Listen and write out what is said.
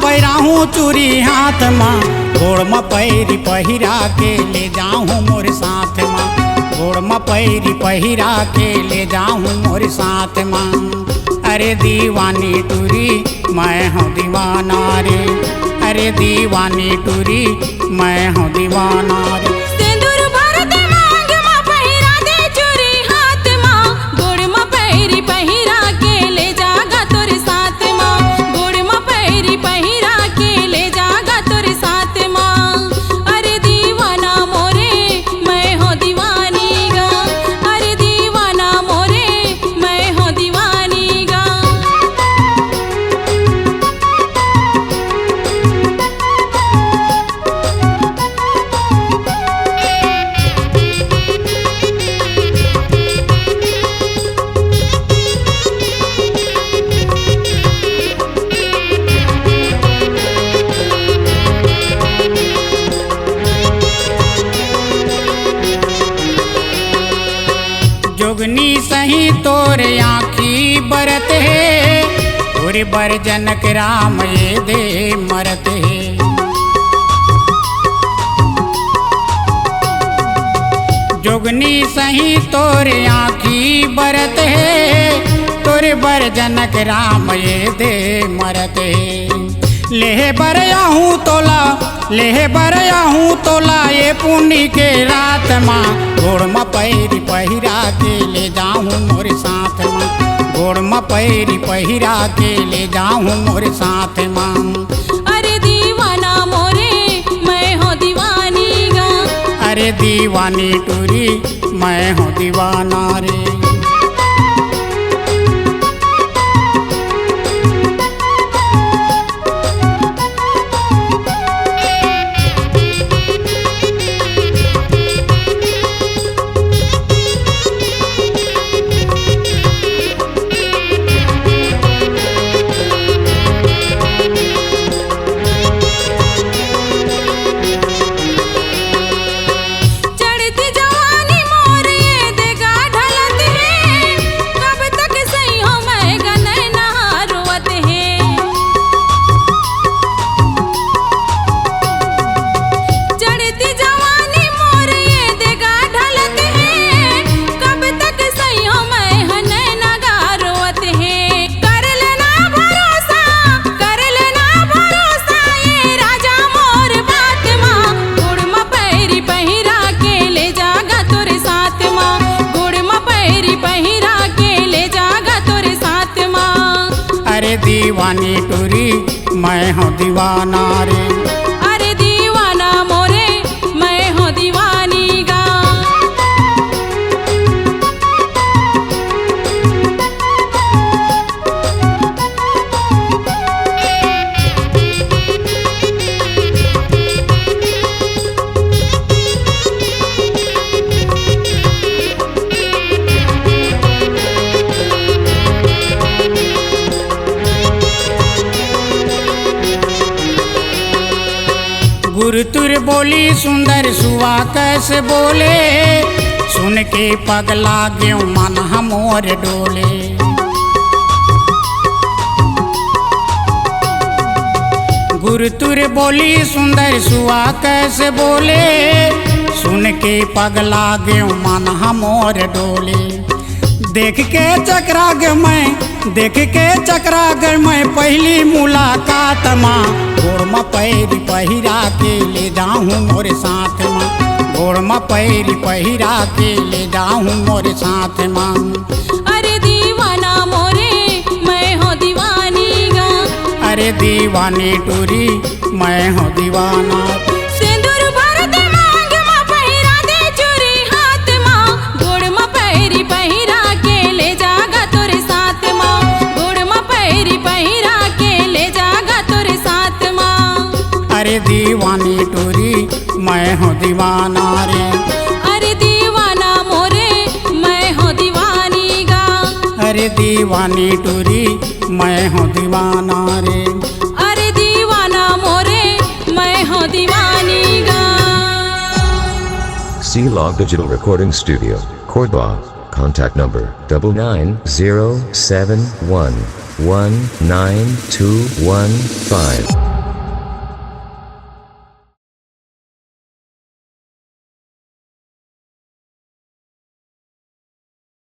पैराहूँ चूरी हाथ माँ, गोड़ में पैरी पहिरा के ले जाऊँ मोर साथ माँ, गोड़ में पैरी पहिरा के ले जाऊँ मोर साथ माँ। अरे दीवानी टूरी मैं हूँ दीवाना रे, अरे दीवानी टूरी मैं हूँ दीवाना रे। सिंदूर भर दे मांग माँ, पहिरा दे चूरी हाथ माँ, गोड़ में पैरी पहिरा के ले जागा तोर साथ माँ, गोड़ में पैरी पहिरा के ले जागा तोर साथ माँ। अरे दीवाना मोरे मैं हो दीवानी गा, अरे दीवाना मोरे मैं हो दीवानी गा। जोगनी सही तोर आँखी बरत है, तोरे बर जनक राम ये दे मरत है। जोगनी सही तोर आँखी बरत है, तोरे बर जनक राम ये दे मरत है। लेह बरयाहूँ तोला, लेह बरयाहूँ तोला ये पुण्य के रात माँ, गोड़ में पैरी पहिरा के ले जाऊँ मोर साथ माँ, गोड़ में पैरी पहिरा के ले जाऊँ मोर साथ माँ। अरे दीवाना मोरे मैं हो दीवानी गा, अरे दीवानी टूरी मैं हूँ दीवाना रे। चढ़ती जवानी मोर ये देगा ढलत है, कब तक सही हो मैं गनय नहा रोवत है। चढ़ती जवानी मोर ये देगा ढलत है, कब तक सही हो मैं हनय नगा रोवत है। कर लेना भरोसा, कर लेना भरोसा ये राजा मोर बात माँ, गोड़ में पैरी पहिरा के ले जागा तोर साथ माँ, गोड़ में पैरी पहिरा के ले जागा तोर साथ माँ। अरे दीवानी टूरी मैं हूँ दीवाना रे। अरे दीवाना मोरे मैं हो दीवानी गा। गुरु तुर बोली सुंदर सुआ कैसे बोले, सुन के पगला ग्यों मन हमोर डोले। गुरु तुर बोली सुंदर सुआ कैसे बोले, सुन के पगला ग्यों मन हमोर डोले। देख के चक्राग मैं, देख के चक्राग मैं पहली मुलाकात माँ, गोड़ में पैरी पहिरा के ले जाऊँ मोर साथ माँ, गोड़ में पैरी पहिरा के ले जाऊँ मोर साथ माँ। अरे दीवाना मोरे मैं हो दीवानी गा, अरे दीवानी टूरी मैं हूँ दीवाना। सिंदूर भर दे मांग माँ, पहिरा दे चूरी हाथ माँ, गोड़ में पैरी पहिरा के ले जागा तोर साथ माँ, गोड़ में पैरी पहिरा के ले जागा तोर साथ माँ। अरे दीवानी टूरी मैं हूँ दीवाना रे। अरे दीवाना मोरे मैं हो दीवानी गा, अरे दीवानी टूरी मैं हूँ दीवाना रे। अरे दीवाना मोरे मैं हो दीवानी गा। C-Log Digital Recording Studio, Cordoba. Contact number 99071192115.